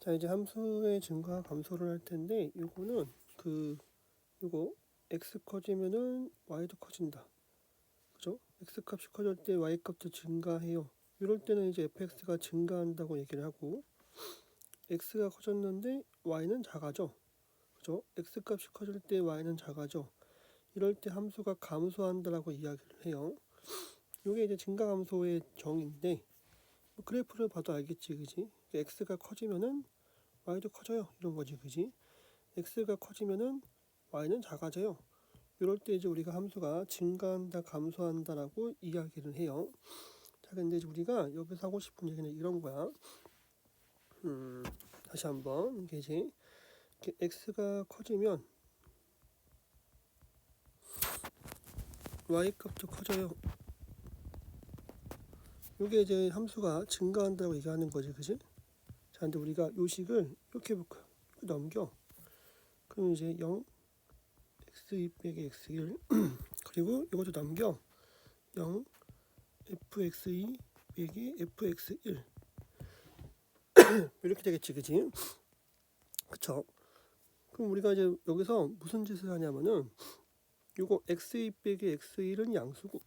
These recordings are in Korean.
자, 이제 함수의 증가 감소를 할 텐데, 요거는 요거 x 커지면은 y도 커진다. 그죠? x 값이 커질 때 y 값도 증가해요. 이럴 때는 이제 fx가 증가한다고 얘기를 하고, x가 커졌는데 y는 작아져. 그죠? x 값이 커질 때 y는 작아져. 이럴 때 함수가 감소한다라고 이야기를 해요. 요게 이제 증가 감소의 정의인데, 뭐 그래프를 봐도 알겠지, 그지? x가 커지면은 y도 커져요. 이런 거지, 그지? x가 커지면은 y는 작아져요. 이럴 때 이제 우리가 함수가 증가한다, 감소한다라고 이야기를 해요. 자, 근데 이제 우리가 여기서 하고 싶은 얘기는 이런 거야. 다시 한번 이게 이제 x가 커지면 y 값도 커져요. 이게 이제 함수가 증가한다고 얘기하는 거지, 그지? 자, 근데 우리가 요식을 이렇게 해볼까? 이렇게 넘겨. 그럼 이제 0 x2 빼기 x1 그리고 이것도 넘겨 0 fx2 빼기 fx1 이렇게 되겠지, 그지? 그쵸? 그럼 우리가 이제 여기서 무슨 짓을 하냐면은 요거 x2 빼기 x1은 양수고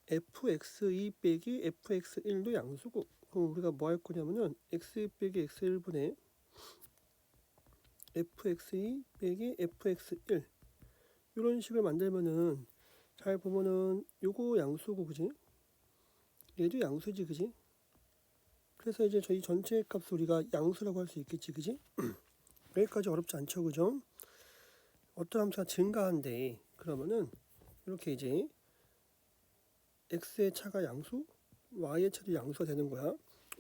fx2 빼기 fx1도 양수고, 그럼 우리가 뭐 할 거냐면은 x2 빼기 x1분의 fx2 빼기 fx1 이런 식을 만들면은 잘 보면은 요거 양수고, 그지? 얘도 양수지, 그지? 그래서 이제 저희 전체 값을 우리가 양수라고 할 수 있겠지, 그지? 여기까지 어렵지 않죠, 그죠? 어떤 함수가 증가한데 그러면은 이렇게 이제 x의 차가 양수, y의 차도 양수가 되는 거야.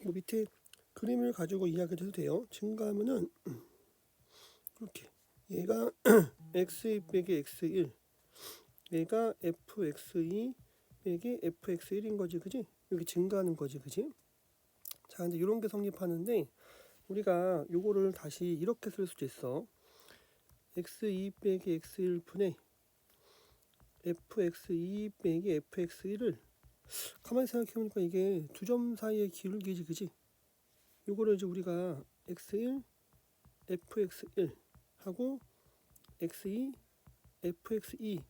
뭐 밑에 그림을 가지고 이야기를 해도 돼요. 증가하면은 이렇게 얘가 x2 빼기 x1, 얘가 fx2 빼기 fx1인 거지, 그지? 여기 증가하는 거지, 그지? 자, 근데 이런 게 성립하는데 우리가 요거를 다시 이렇게 쓸 수도 있어. x2 빼기 x1 분의 fx2 빼기 fx1을 가만히 생각해보니까 이게 두 점 사이의 기울기지, 그지? 요거를 이제 우리가 x1 fx1 하고 x2 fx2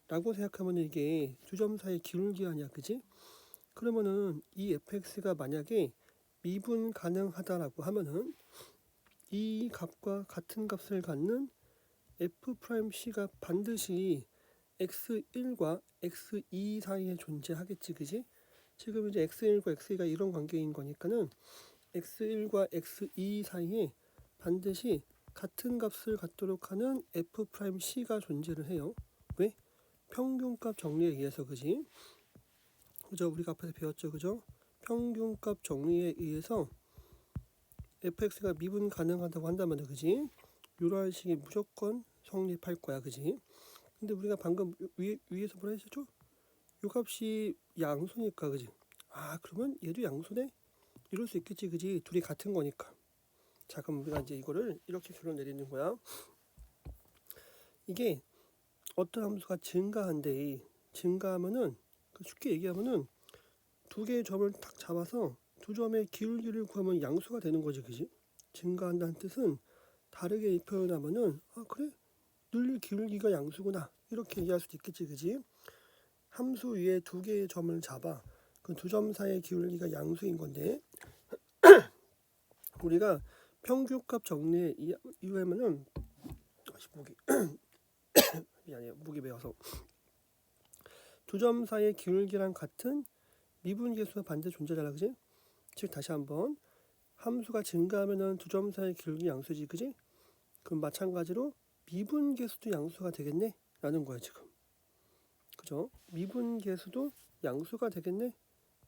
라고 생각하면 이게 두 점 사이의 기울기 아니야, 그지? 그러면은 이 fx가 만약에 미분 가능하다라고 하면은 이 값과 같은 값을 갖는 f'c가 반드시 x1과 x2 사이에 존재하겠지, 그지? 지금 이제 x1과 x2가 이런 관계인 거니까는 x1과 x2 사이에 반드시 같은 값을 갖도록 하는 f'c가 존재를 해요. 왜? 평균값 정리에 의해서, 그지? 그죠? 우리가 앞에서 배웠죠, 그죠? 평균값 정리에 의해서 fx가 미분 가능하다고 한다면, 그지? 이러한 식이 무조건 성립할 거야, 그지? 근데 우리가 방금 위에서 뭐라 했었죠? 요 값이 양수니까, 그지? 아, 그러면 얘도 양수네? 이럴 수 있겠지, 그지? 둘이 같은 거니까. 자, 그럼 우리가 이제 이거를 이렇게 결론 내리는 거야. 이게 어떤 함수가 증가한데, 증가하면은 쉽게 얘기하면은 두 개의 점을 딱 잡아서 두 점의 기울기를 구하면 양수가 되는 거지, 그지? 증가한다는 뜻은 다르게 표현하면은 아, 그래? 늘 기울기가 양수구나, 이렇게 얘기할 수도 있겠지, 그지? 함수 위에 두 개의 점을 잡아 그 두 점 사이의 기울기가 양수인 건데 우리가 평균값 정리에 이유하면은 목이 미안해요, 목이 메어서 두 점 사이의 기울기랑 같은 미분계수가 반드시 존재하라, 그지? 즉 다시 한번 함수가 증가하면은 두 점 사이의 기울기 양수지, 그지? 그럼 마찬가지로 미분계수도 양수가 되겠네 라는 거야 지금, 그죠? 미분계수도 양수가 되겠네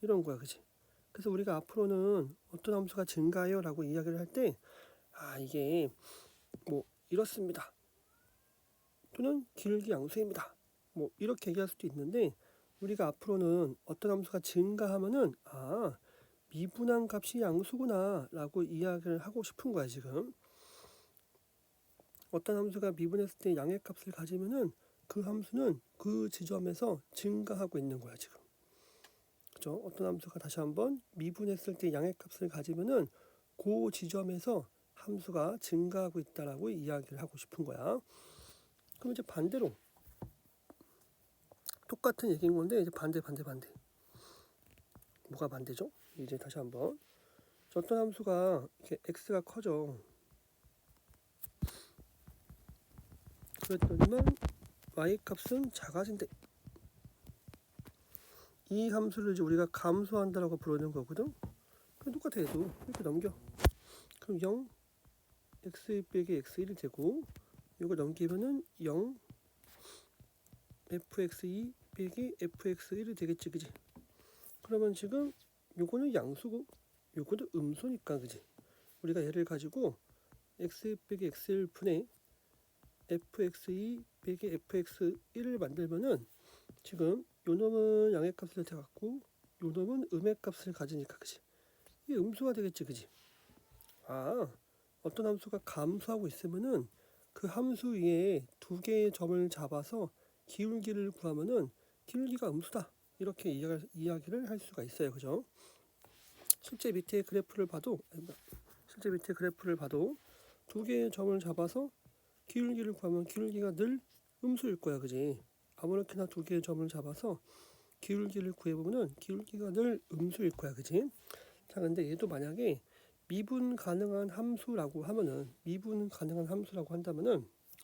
이런 거야, 그지? 그래서 우리가 앞으로는 어떤 함수가 증가해요 라고 이야기를 할 때 아, 이게 뭐 이렇습니다 또는 기울기 양수입니다 뭐 이렇게 얘기할 수도 있는데 우리가 앞으로는 어떤 함수가 증가하면은 아, 미분한 값이 양수구나 라고 이야기를 하고 싶은 거야 지금. 어떤 함수가 미분했을 때 양의 값을 가지면은 그 함수는 그 지점에서 증가하고 있는 거야 지금, 그죠? 어떤 함수가 다시 한번 미분했을 때 양의 값을 가지면은 그 지점에서 함수가 증가하고 있다라고 이야기를 하고 싶은 거야. 그럼 이제 반대로 똑같은 얘기인 건데 이제 반대. 뭐가 반대죠? 이제 다시 한번 어떤 함수가 이렇게 x가 커져. 그랬더니만 y 값은 작아진대. 이 함수를 이제 우리가 감소한다라고 부르는 거거든. 그럼 똑같아 얘도 이렇게 넘겨. 그럼 0 x1 빼기 x1이 되고 이거 넘기면은 0 fx2 빼기 fx1이 되겠지, 그지? 그러면 지금 요거는 양수고 요거는 음수니까, 그지? 우리가 얘를 가지고 x1 빼기 x1 분의 fx2 빼기 fx1을 만들면은 지금 요 놈은 양의 값을 대갖고 요 놈은 음의 값을 가지니까, 그지? 이 음수가 되겠지, 그지? 어떤 함수가 감소하고 있으면은 그 함수 위에 두 개의 점을 잡아서 기울기를 구하면은 기울기가 음수다, 이렇게 이야기를 할 수가 있어요, 그죠? 실제 밑에 그래프를 봐도 두 개의 점을 잡아서 기울기를 구하면 기울기가 늘 음수일 거야, 그지? 아무렇게나 두 개의 점을 잡아서 기울기를 구해보면은 기울기가 늘 음수일 거야, 그지? 자, 근데 얘도 만약에 미분 가능한 함수라고 한다면은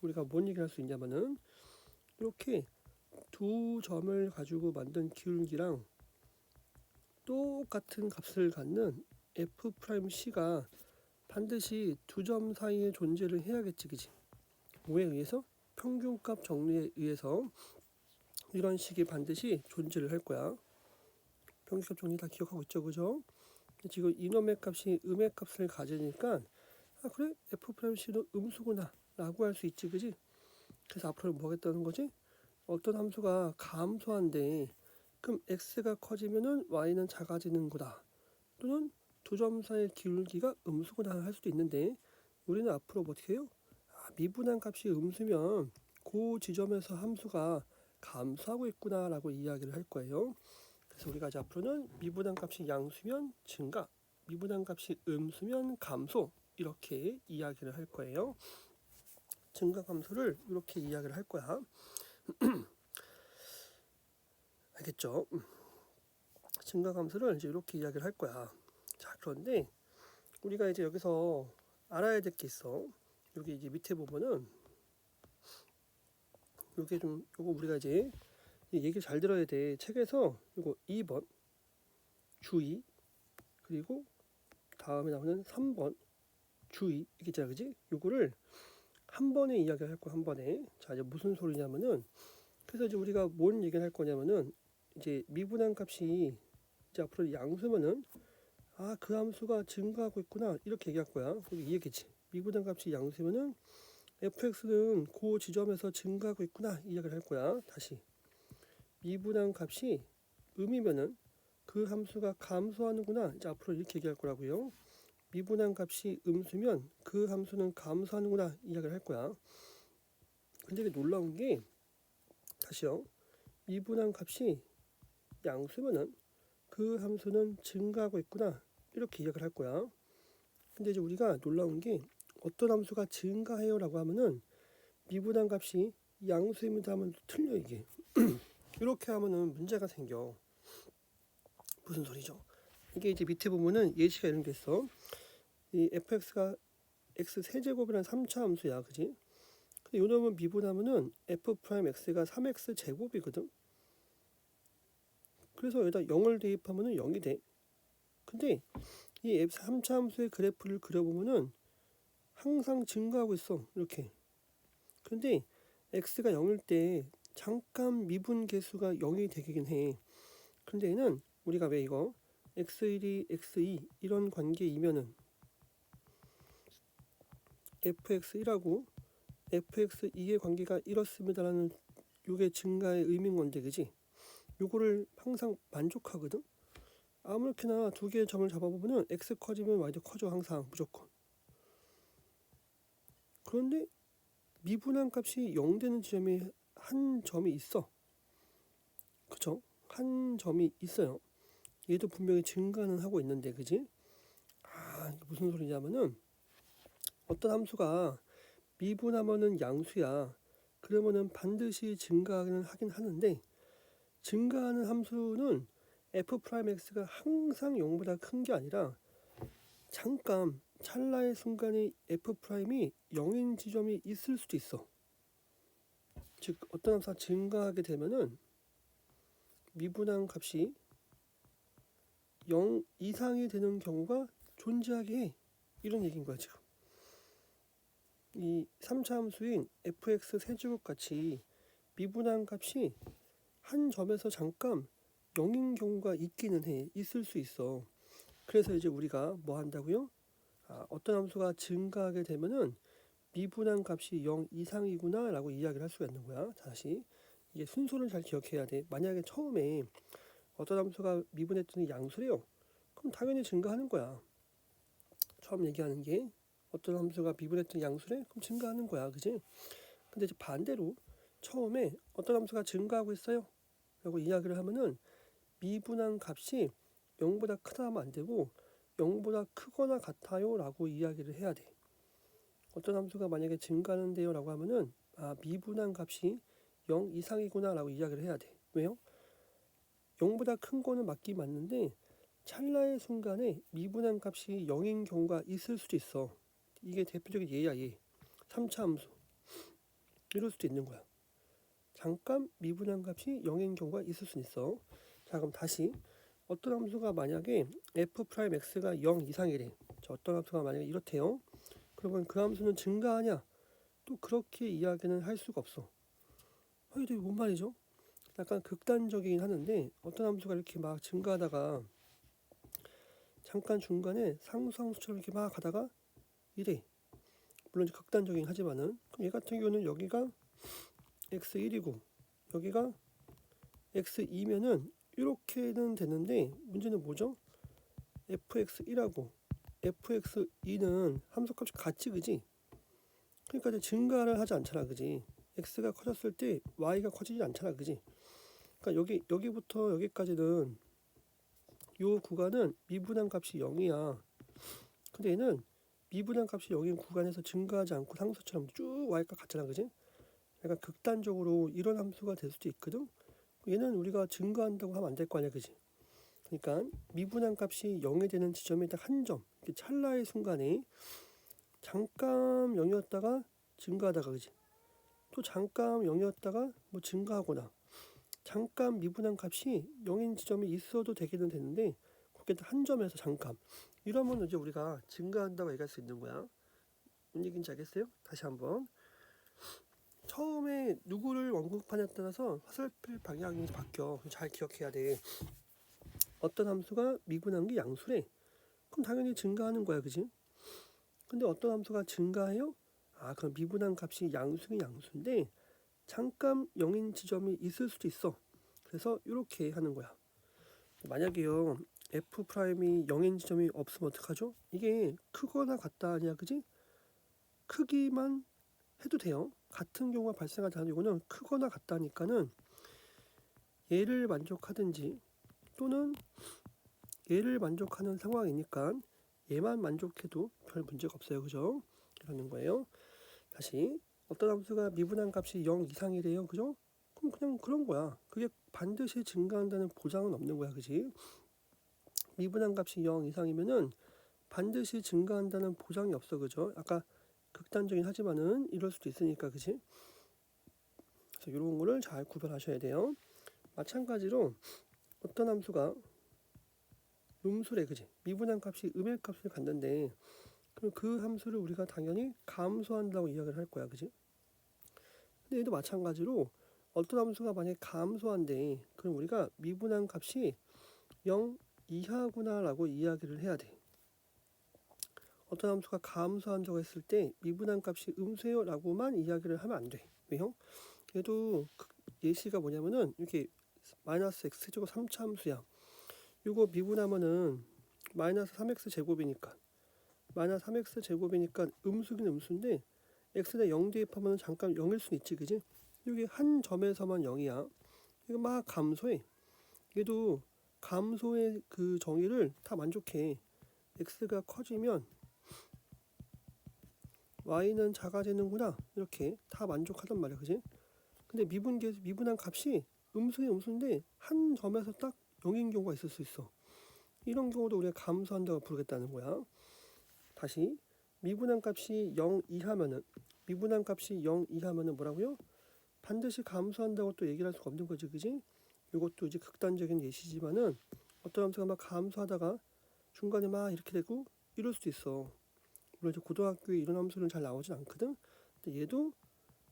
우리가 뭔 얘기를 할 수 있냐면은 이렇게 두 점을 가지고 만든 기울기랑 똑같은 값을 갖는 f'C가 반드시 두 점 사이에 존재를 해야겠지, 그지? 뭐에 의해서? 평균값 정리에 의해서 이런 식이 반드시 존재를 할 거야. 평균값 정리 다 기억하고 있죠, 그죠? 지금 이놈의 값이 음의 값을 가지니까 그래? f'C도 음수구나 라고 할 수 있지, 그지? 그래서 앞으로 뭐 하겠다는 거지? 어떤 함수가 감소한데 그럼 x가 커지면은 y는 작아지는 거다, 또는 두 점 사이의 기울기가 음수구나 할 수도 있는데 우리는 앞으로 뭐 어떻게 해요? 미분한 값이 음수면 그 지점에서 함수가 감소하고 있구나 라고 이야기를 할 거예요. 그래서 우리가 이제 앞으로는 미분한 값이 양수면 증가, 미분한 값이 음수면 감소, 이렇게 이야기를 할 거예요. 증가 감소를 이렇게 이야기를 할 거야. 알겠죠? 증가 감소를 이제 이렇게 이야기를 할 거야. 자, 그런데 우리가 이제 여기서 알아야 될 게 있어. 여기 이제 밑에 보면은 요거 우리가 이제 얘기 잘 들어야 돼. 책에서 이거 2번 주의, 그리고 다음에 나오는 3번 주의, 이게 있잖아, 그지? 요거를 한 번에 이야기를 할 거야, 한 번에. 자, 이제 무슨 소리냐면은, 그래서 이제 우리가 뭔 얘기를 할 거냐면은, 이제 미분한 값이 이제 앞으로 양수면은 그 함수가 증가하고 있구나, 이렇게 얘기할 거야. 이 얘기지. 미분한 값이 양수면은 fx는 그 지점에서 증가하고 있구나, 이 이야기를 할 거야. 다시 미분한 값이 음이면은 그 함수가 감소하는구나, 이제 앞으로 이렇게 얘기할 거라고요. 미분한 값이 음수면 그 함수는 감소하는구나, 이야기를 할 거야. 근데 이게 놀라운 게, 다시요, 미분한 값이 양수면은 그 함수는 증가하고 있구나, 이렇게 이야기를 할 거야. 근데 이제 우리가 놀라운 게, 어떤 함수가 증가해요 라고 하면은 미분한 값이 양수입니다 하면 틀려, 이게. 이렇게 하면은 문제가 생겨. 무슨 소리죠? 이게 이제 밑에 보면은 예시가 이런 게 있어. 이 fx가 x 세제곱이라는 3차 함수야, 그지? 근데 요 놈은 미분하면은 f'x가 3x 제곱이거든. 그래서 여기다 0을 대입하면은 0이 돼. 근데 이 3차 함수의 그래프를 그려보면은 항상 증가하고 있어, 이렇게. 근데 x가 0일 때 잠깐 미분 계수가 0이 되긴 해. 근데 얘는 우리가 왜 이거 x1이 x2 이런 관계이면은 fx1하고 fx2의 관계가 이렇습니다라는 요게 증가의 의미인 건데, 그지? 요거를 항상 만족하거든. 아무렇게나 두 개의 점을 잡아보면은 x 커지면 y도 커져, 항상 무조건. 그런데 미분한 값이 0 되는 지점이 한 점이 있어, 그쵸? 한 점이 있어요. 얘도 분명히 증가는 하고 있는데, 그지? 이게 무슨 소리냐면은 어떤 함수가 미분하면은 양수야. 그러면은 반드시 증가는 하긴 하는데, 증가하는 함수는 f'x가 항상 0보다 큰 게 아니라 잠깐 찰나의 순간에 f'이 0인 지점이 있을 수도 있어. 즉 어떤 함수가 증가하게 되면은 미분한 값이 0 이상이 되는 경우가 존재하게 해. 이런 얘기인 거야 지금. 이 3차 함수인 fx 세제곱 같이 미분한 값이 한 점에서 잠깐 0인 경우가 있기는 해. 있을 수 있어. 그래서 이제 우리가 뭐 한다고요? 어떤 함수가 증가하게 되면은 미분한 값이 0 이상이구나 라고 이야기를 할 수가 있는 거야. 다시 이게 순서를 잘 기억해야 돼. 만약에 처음에 어떤 함수가 미분했더니 양수래요. 그럼 당연히 증가하는 거야. 처음 얘기하는 게 어떤 함수가 미분했더니 양수래? 그럼 증가하는 거야. 그지? 근데 이제 반대로 처음에 어떤 함수가 증가하고 있어요 라고 이야기를 하면은 미분한 값이 0보다 크다 하면 안 되고 0보다 크거나 같아요 라고 이야기를 해야 돼. 어떤 함수가 만약에 증가하는데요 라고 하면은 미분한 값이 0 이상이구나 라고 이야기를 해야 돼. 왜요? 0보다 큰 거는 맞긴 맞는데 찰나의 순간에 미분한 값이 0인 경우가 있을 수도 있어. 이게 대표적인 예야 얘. 3차 함수. 이럴 수도 있는 거야. 잠깐 미분한 값이 0인 경우가 있을 수 있어. 자 그럼 다시 어떤 함수가 만약에 f'x가 0 이상이래. 자, 어떤 함수가 만약에 이렇대요. 그러면 그 함수는 증가하냐? 또 그렇게 이야기는 할 수가 없어. 이게 뭔 말이죠? 약간 극단적이긴 하는데 어떤 함수가 이렇게 막 증가하다가 잠깐 중간에 상수함수처럼 이렇게 막 가다가 이래. 물론 극단적이긴 하지만은 그럼 얘 같은 경우는 여기가 x1이고 여기가 x2면은 이렇게는 되는데 문제는 뭐죠? fx1하고 fx2는 함수값이 같이 그지? 그러니까 이제 증가를 하지 않잖아 그지? x가 커졌을 때 y가 커지지 않잖아 그지? 그러니까 여기부터 여기까지는 요 구간은 미분한 값이 0이야. 근데 얘는 미분한 값이 0인 구간에서 증가하지 않고 상수처럼 쭉 y가 같잖아 그지? 약간 극단적으로 이런 함수가 될 수도 있거든. 얘는 우리가 증가한다고 하면 안 될 거 아니야 그지? 그러니까 미분한 값이 0이 되는 지점에 딱 한 점, 찰나의 순간에 잠깐 0이었다가 증가하다가 그지? 또 잠깐 0이었다가 뭐 증가하거나 잠깐 미분한 값이 0인 지점이 있어도 되기는 되는데 그게 한 점에서 잠깐 이러면 이제 우리가 증가한다고 얘기할 수 있는 거야. 뭔 얘기인지 알겠어요? 다시 한번 처음에 누구를 언급하냐에 따라서 화살표 방향이 바뀌어. 잘 기억해야 돼. 어떤 함수가 미분한 게 양수래. 그럼 당연히 증가하는 거야 그지? 근데 어떤 함수가 증가해요? 그럼 미분한 값이 양수긴 양수인데 잠깐 0인 지점이 있을 수도 있어. 그래서 이렇게 하는 거야. 만약에요 f'이 0인 지점이 없으면 어떡하죠? 이게 크거나 같다 아니야 그지? 크기만 해도 돼요. 같은 경우가 발생하지 않는 이거는 크거나 같다니까는 얘를 만족하든지 또는 얘를 만족하는 상황이니까 얘만 만족해도 별 문제가 없어요 그죠? 이러는 거예요. 다시 어떤 함수가 미분한 값이 0 이상이래요 그죠? 그럼 그냥 그런 거야. 그게 반드시 증가한다는 보장은 없는 거야 그지? 미분한 값이 0 이상이면은 반드시 증가한다는 보장이 없어 그죠? 아까 극단적이긴 하지만은 이럴 수도 있으니까 그지? 그래서 이런 거를 잘 구별하셔야 돼요. 마찬가지로 어떤 함수가 음수래 그지? 미분한 값이 음의 값을 갖는데 그럼 그 함수를 우리가 당연히 감소한다고 이야기를 할 거야 그지? 근데 얘도 마찬가지로 어떤 함수가 만약에 감소한대 그럼 우리가 미분한 값이 0 이하구나 라고 이야기를 해야 돼. 어떤 함수가 감소한다고 했을 때 미분한 값이 음수예요 라고만 이야기를 하면 안 돼. 왜요? 얘도 예시가 뭐냐면은 이렇게 마이너스 x제곱 3차 함수야. 이거 미분하면은 마이너스 3x 제곱이니까 마이너스 3x 제곱이니까 음수긴 음수인데 x에 0 대입하면 잠깐 0일 수 있지 그지? 여기 한 점에서만 0이야. 이거 막 감소해. 얘도 감소의 그 정의를 다 만족해. x가 커지면 y는 작아지는구나 이렇게 다 만족하단 말이야, 그지? 근데 미분한 값이 음수인데 한 점에서 딱 0인 경우가 있을 수 있어. 이런 경우도 우리가 감소한다고 부르겠다는 거야. 다시 미분한 값이 0 이하면은 뭐라고요? 반드시 감소한다고 또 얘기를 할 수가 없는 거지, 그지? 이것도 이제 극단적인 예시지만은 어떤 함수가 막 감소하다가 중간에 막 이렇게 되고 이럴 수도 있어. 물론 이제 고등학교에 이런 함수는 잘 나오진 않거든. 근데 얘도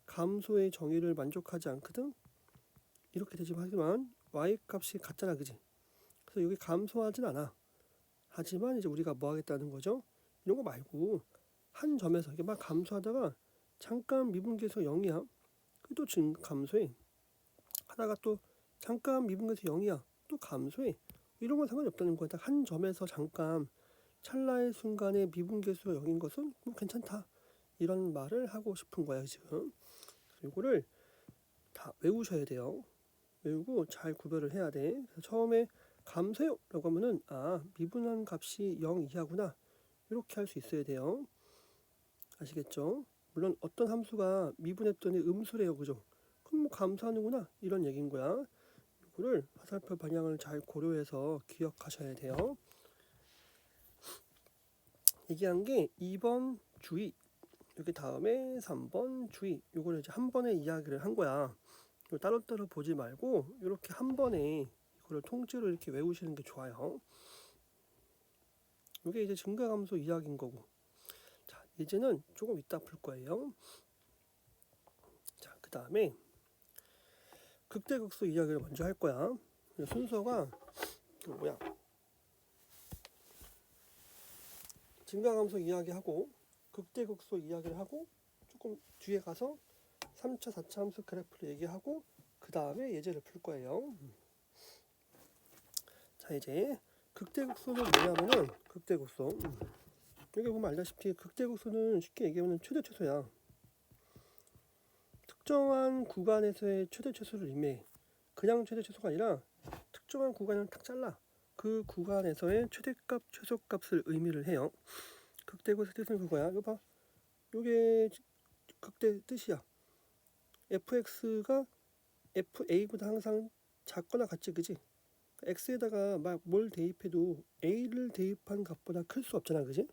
감소의 정의를 만족하지 않거든. 이렇게 되지만 하지만 y 값이 같잖아, 그지? 그래서 여기 감소하진 않아. 하지만 이제 우리가 뭐 하겠다는 거죠? 이런 거 말고 한 점에서 이게 막 감소하다가 잠깐 미분계에서 0이야. 또 감소해. 하다가 또 잠깐 미분계에서 0이야. 또 감소해. 이런 건 상관이 없다는 거야. 딱 한 점에서 잠깐 찰나의 순간에 미분계수가 0인 것은 뭐 괜찮다. 이런 말을 하고 싶은 거야, 지금. 이거를 다 외우셔야 돼요. 외우고 잘 구별을 해야 돼. 그래서 처음에 감소요 라고 하면은 미분한 값이 0 이하구나 이렇게 할 수 있어야 돼요. 아시겠죠? 물론 어떤 함수가 미분했더니 음수래요, 그죠? 그럼 뭐 감소하는구나 이런 얘기인 거야. 이거를 화살표 방향을 잘 고려해서 기억하셔야 돼요. 얘기한 게 2번 주의, 여기 다음에 3번 주의. 요거를 이제 한 번에 이야기를 한 거야. 따로따로 보지 말고 이렇게 한 번에 이거를 통째로 이렇게 외우시는 게 좋아요. 이게 이제 증가함수 이야기인 거고. 자, 이제는 조금 이따 풀 거예요. 자, 그 다음에 극대극소 이야기를 먼저 할 거야. 순서가 증가함수 이야기하고 극대극소 이야기를 하고 조금 뒤에 가서 3차, 4차 함수 그래프를 얘기하고 그 다음에 예제를 풀 거예요. 자, 이제 극대극소는 뭐냐면은 극대극소. 여기 보면 알다시피 극대극소는 쉽게 얘기하면 최대 최소야. 특정한 구간에서의 최대 최소를 의미해. 그냥 최대 최소가 아니라 특정한 구간을 딱 잘라. 그 구간에서의 최대값, 최소값을 의미를 해요. 극대극소의 뜻은 그거야. 이거 봐. 이게 극대 뜻이야. fx가 fa보다 항상 작거나 같지, 그지? x에다가 막 뭘 대입해도 a를 대입한 값보다 클 수 없잖아, 그지?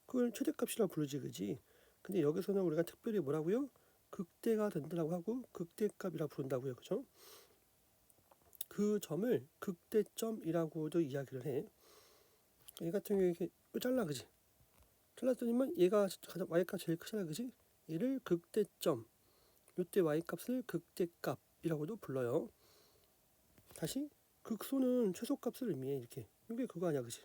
그걸 최대값이라고 부르지, 그지? 근데 여기서는 우리가 특별히 뭐라고요? 극대가 된다고 하고 극대값이라고 부른다고요, 그죠? 그 점을 극대점이라고도 이야기를 해. 얘 같은 경우에 이렇게 잘라, 그지? 잘랐더니만 얘가 가장 y값 제일 크잖아, 그지? 얘를 극대점, 이때 y값을 극대값이라고도 불러요. 다시 극소는 최소값을 의미해. 이렇게 이게 그거 아니야, 그지?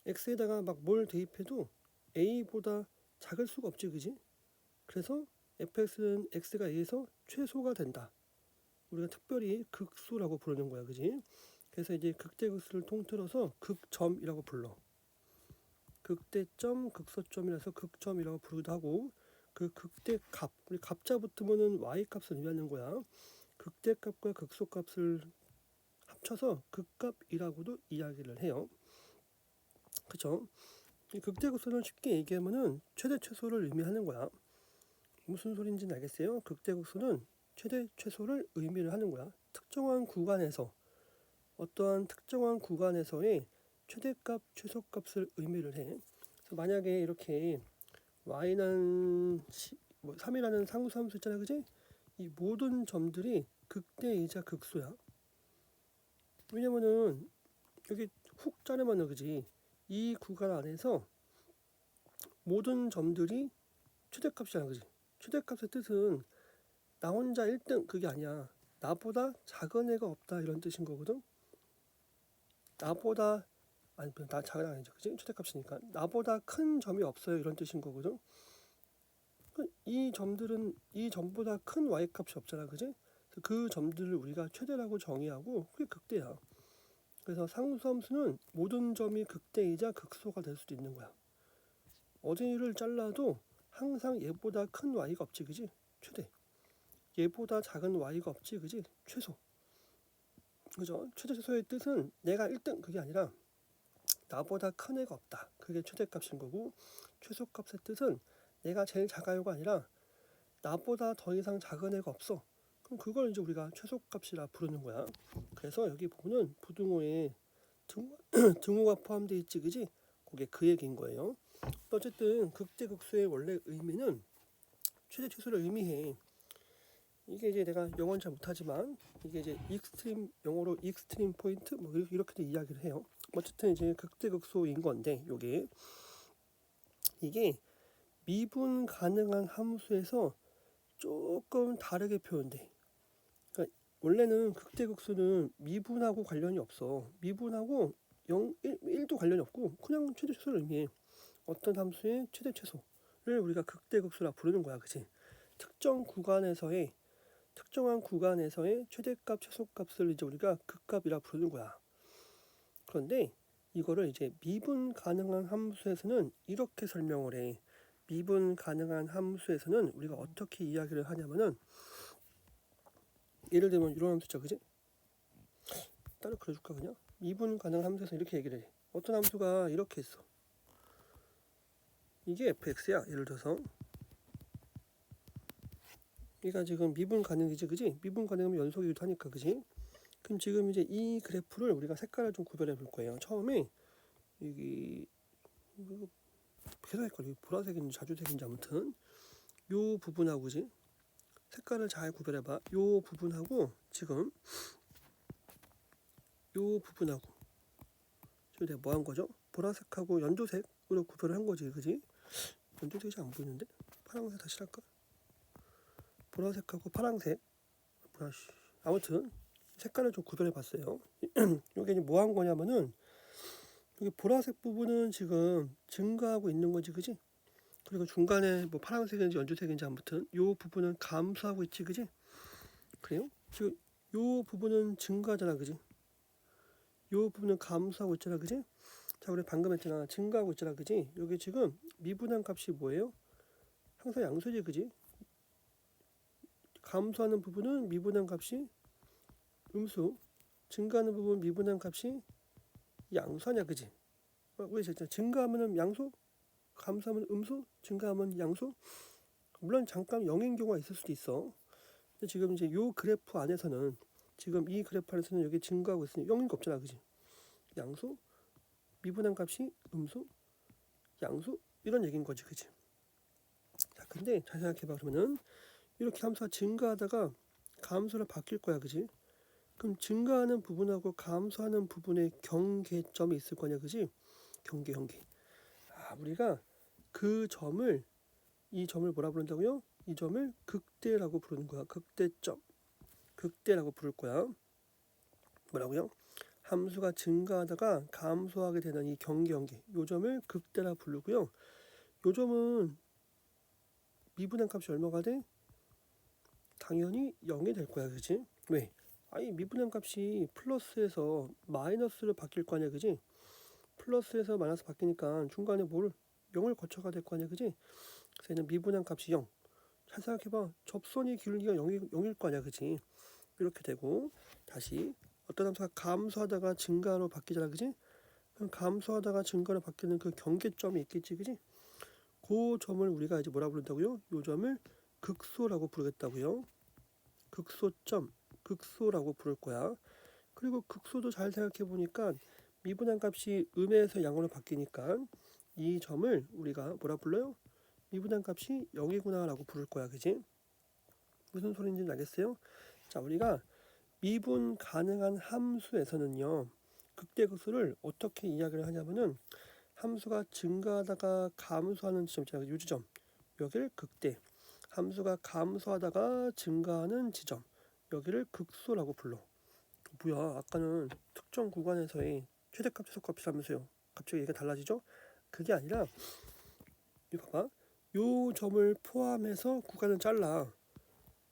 x에다가 막 뭘 대입해도 a보다 작을 수가 없지, 그지? 그래서 fx는 x가 a에서 최소가 된다. 우리가 특별히 극소라고 부르는 거야, 그지? 그래서 이제 극대극소를 통틀어서 극점이라고 불러. 극대점, 극소점이라서 극점이라고 부르기도 하고, 그 극대값, 우리 값자 붙으면은 y값을 의미하는 거야. 극대값과 극소값을 합쳐서 극값이라고도 이야기를 해요. 그쵸? 이 극대극소는 쉽게 얘기하면은 최대 최소를 의미하는 거야. 무슨 소리인지는 알겠어요? 극대극소는 최대 최소를 의미를 하는 거야. 특정한 구간에서 어떠한 특정한 구간에서의 최대값 최소값을 의미를 해. 그래서 만약에 이렇게 y는 3이라는 상수함수 있잖아, 그지? 이 모든 점들이 극대이자 극소야. 왜냐면은 여기 훅 자르면은, 그지? 이 구간 안에서 모든 점들이 최대값이잖아, 그지? 최대값의 뜻은 나 혼자 1등 그게 아니야. 나보다 작은 애가 없다 이런 뜻인 거거든. 나보다 나 작은 애가 아니죠, 그지? 최대값이니까 나보다 큰 점이 없어요 이런 뜻인 거거든. 이 점들은 이 점보다 큰 y값이 없잖아, 그지? 그 점들을 우리가 최대라고 정의하고 그게 극대야. 그래서 상수함수는 모든 점이 극대이자 극소가 될 수도 있는 거야. 어디를 잘라도 항상 얘보다 큰 y가 없지, 그지? 최대. 얘보다 작은 y가 없지, 그지? 최소. 그죠? 최대 최소의 뜻은 내가 1등 그게 아니라 나보다 큰 애가 없다. 그게 최대값인 거고, 최소값의 뜻은 내가 제일 작아요가 아니라 나보다 더 이상 작은 애가 없어. 그럼 그걸 이제 우리가 최소값이라 부르는 거야. 그래서 여기 보면은 부등호에 등호가 포함되어 있지, 그지? 그게 그 얘기인 거예요. 어쨌든 극대극소의 원래 의미는 최대 최소를 의미해. 이게 이제 내가 영어는 잘 못하지만 이게 이제 익스트림, 영어로 익스트림 포인트 뭐 이렇게도 이야기를 해요. 어쨌든 이제 극대극소인 건데 이게 미분 가능한 함수에서 조금 다르게 표현돼. 그러니까 원래는 극대극소는 미분하고 관련이 없어. 미분하고 1도 관련이 없고 그냥 최대 최소를 의미해. 어떤 함수의 최대 최소를 우리가 극대극소라 부르는 거야, 그치? 특정한 구간에서의 최대값, 최소값을 이제 우리가 극값이라 부르는 거야. 그런데 이거를 이제 미분 가능한 함수에서는 이렇게 설명을 해. 미분 가능한 함수에서는 우리가 어떻게 이야기를 하냐면은 예를 들면 이런 함수 있죠, 그지? 따로 그려줄까 그냥? 미분 가능한 함수에서 이렇게 얘기를 해. 어떤 함수가 이렇게 있어. 이게 fx야. 예를 들어서 얘가 지금 미분 가능이지, 그지? 미분 가능하면 연속이기도 하니까, 그지? 그럼 지금 이제 이 그래프를 우리가 색깔을 좀 구별해 볼 거예요. 처음에 여기 계속 헷갈려. 보라색인지 자주색인지 아무튼 요 부분하고, 그지? 색깔을 잘 구별해 봐. 요 부분하고 지금 요 부분하고 지금 내가 뭐 한 거죠? 보라색하고 연두색으로 구별을 한 거지, 그지? 연두색이 잘 안 보이는데? 파란색 다시 할까? 보라색하고 파란색. 아무튼 색깔을 좀 구별해 봤어요. 이게 이제 뭐 한 거냐면은 여기 보라색 부분은 지금 증가하고 있는 거지, 그지? 그리고 중간에 뭐 파란색인지 연두색인지 아무튼 요 부분은 감소하고 있지, 그지? 그래요? 지금 요 부분은 증가하잖아, 그지? 요 부분은 감소하고 있잖아, 그지? 자, 우리 방금 했잖아, 증가하고 있잖아, 그지? 여기 지금 미분한 값이 뭐예요? 항상 양수지, 그지? 감소하는 부분은 미분한 값이 음수, 증가하는 부분 미분한 값이 양수 아니야, 그지? 왜 증가하면 양수, 감소하면 음수, 증가하면 양수. 물론 잠깐 0인 경우가 있을 수도 있어. 근데 지금 이제 요 그래프 안에서는 지금 이 그래프 안에서는 여기 증가하고 있으니 0인 거 없잖아, 그지? 양수, 미분한 값이 음수, 양수 이런 얘기인 거지, 그지? 자, 근데 잘 생각해봐. 그러면은 이렇게 함수가 증가하다가 감소로 바뀔 거야, 그지? 그럼 증가하는 부분하고 감소하는 부분의 경계점이 있을 거냐, 그지? 경계. 우리가 그 점을, 이 점을 뭐라 부른다고요? 이 점을 극대라고 부르는 거야. 극대점. 극대라고 부를 거야. 뭐라고요? 함수가 증가하다가 감소하게 되는 이 경계. 요 점을 극대라 부르고요. 요 점은 미분한 값이 얼마가 돼? 당연히 0이 될 거야, 그지? 왜? 아니, 미분한 값이 플러스에서 마이너스로 바뀔 거 아니야, 그지? 플러스에서 마이너스 바뀌니까 중간에 0을 거쳐가 될 거 아니야, 그지? 그래서 얘는 미분한 값이 0. 잘 생각해봐. 접선의 기울기가 0일 거 아니야, 그지? 이렇게 되고, 다시 어떤 함수가 감소하다가 증가로 바뀌잖아, 그지? 그럼 감소하다가 증가로 바뀌는 그 경계점이 있겠지, 그지? 그 점을 우리가 이제 뭐라 부른다고요? 요 점을 극소라고 부르겠다고요. 극소점, 극소라고 부를 거야. 그리고 극소도 잘 생각해 보니까 미분한 값이 음에서 양으로 바뀌니까 이 점을 우리가 뭐라 불러요? 미분한 값이 0이구나 라고 부를 거야, 그지? 무슨 소리인지 알겠어요? 자, 우리가 미분 가능한 함수에서는요, 극대극소를 어떻게 이야기를 하냐면은 함수가 증가하다가 감소하는 지점 있잖아요, 요 지점, 여기를 극대. 함수가 감소하다가 증가하는 지점, 여기를 극소라고 불러. 뭐야, 아까는 특정 구간에서의 최대값, 최소값이라면서요. 갑자기 얘기가 달라지죠? 그게 아니라 이거 봐봐. 요 점을 포함해서 구간을 잘라.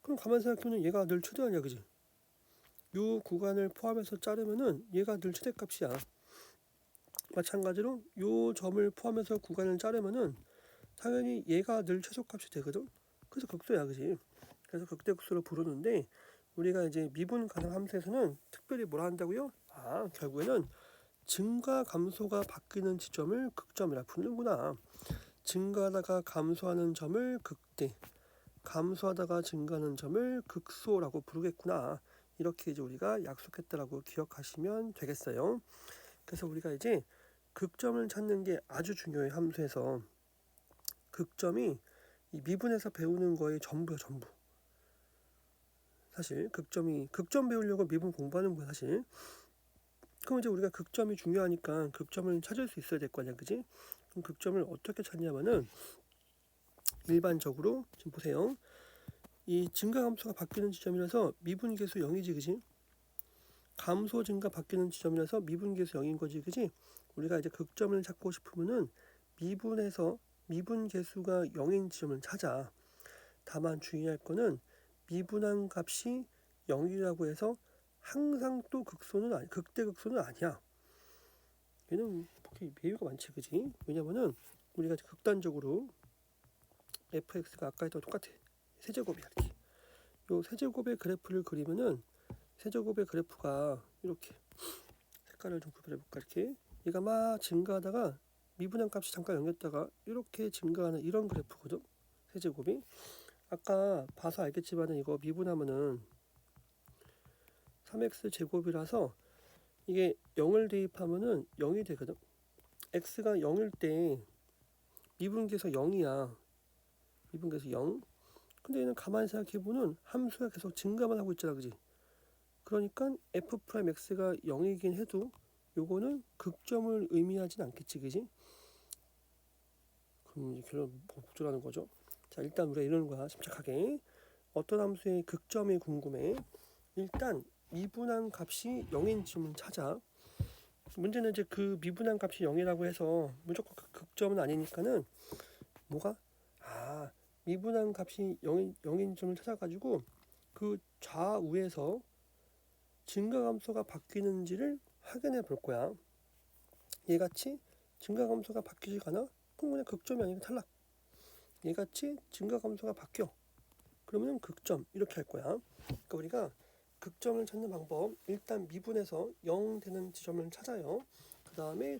그럼 가만히 생각해보면 얘가 늘 최대 아니야, 그지? 요 구간을 포함해서 자르면은 얘가 늘 최대값이야. 마찬가지로 요 점을 포함해서 구간을 자르면은 당연히 얘가 늘 최소값이 되거든. 그래서 극소야, 그지? 그래서 극대극소로 부르는데 우리가 이제 미분 가능 함수에서는 특별히 뭐라 한다고요? 결국에는 증가 감소가 바뀌는 지점을 극점이라 부르는구나. 증가하다가 감소하는 점을 극대, 감소하다가 증가하는 점을 극소라고 부르겠구나. 이렇게 이제 우리가 약속했다라고 기억하시면 되겠어요. 그래서 우리가 이제 극점을 찾는 게 아주 중요해. 함수에서 극점이 이 미분에서 배우는 거의 전부야, 전부. 사실 극점 배우려고 미분 공부하는 거야, 사실. 그럼 이제 우리가 극점이 중요하니까 극점을 찾을 수 있어야 될 거 아니야, 그지? 그럼 극점을 어떻게 찾냐면은 일반적으로 지금 보세요. 이 증가 감소가 바뀌는 지점이라서 미분계수 0이지, 그지? 감소 증가 바뀌는 지점이라서 미분계수 0인 거지, 그지? 우리가 이제 극점을 찾고 싶으면은 미분에서 미분계수가 0인 지점을 찾아. 다만 주의할 거는 미분한 값이 0이라고 해서 항상 또 극대극소는 아니야. 얘는 예외가 많지, 그지? 왜냐면은 우리가 극단적으로 fx가 아까 했던 똑같아. 세제곱이야, 이렇게. 요 세제곱의 그래프를 그리면은 세제곱의 그래프가 이렇게 색깔을 좀 구별해볼까, 이렇게. 얘가 막 증가하다가 미분한 값이 잠깐 0이었다가 이렇게 증가하는 이런 그래프거든. 세제곱이. 아까 봐서 알겠지만은 이거 미분하면은 3x 제곱이라서 이게 0을 대입하면은 0이 되거든. x가 0일 때 미분계에서 0이야. 미분계에서 0. 근데 얘는 가만히 생각해보면 함수가 계속 증가만 하고 있잖아, 그지? 그러니까 f'x가 0이긴 해도 요거는 극점을 의미하진 않겠지, 그지? 그럼 이제 결론 복잡하는 거죠. 자, 일단 우리가 이러는 거야, 침착하게. 어떤 함수의 극점이 궁금해. 일단 미분한 값이 0인 지점을 찾아. 문제는 이제 그 미분한 값이 0이라고 해서 무조건 극점은 아니니까는 뭐가? 미분한 값이 0인 점을 찾아가지고 그 좌우에서 증가감소가 바뀌는지를 확인해 볼 거야. 얘같이 증가감소가 바뀌지가 않아? 그럼 그냥 극점이 아니고 탈락. 얘같이 증가감소가 바뀌어. 그러면 극점 이렇게 할 거야. 그러니까 우리가 극점을 찾는 방법, 일단 미분에서 0 되는 지점을 찾아요. 그 다음에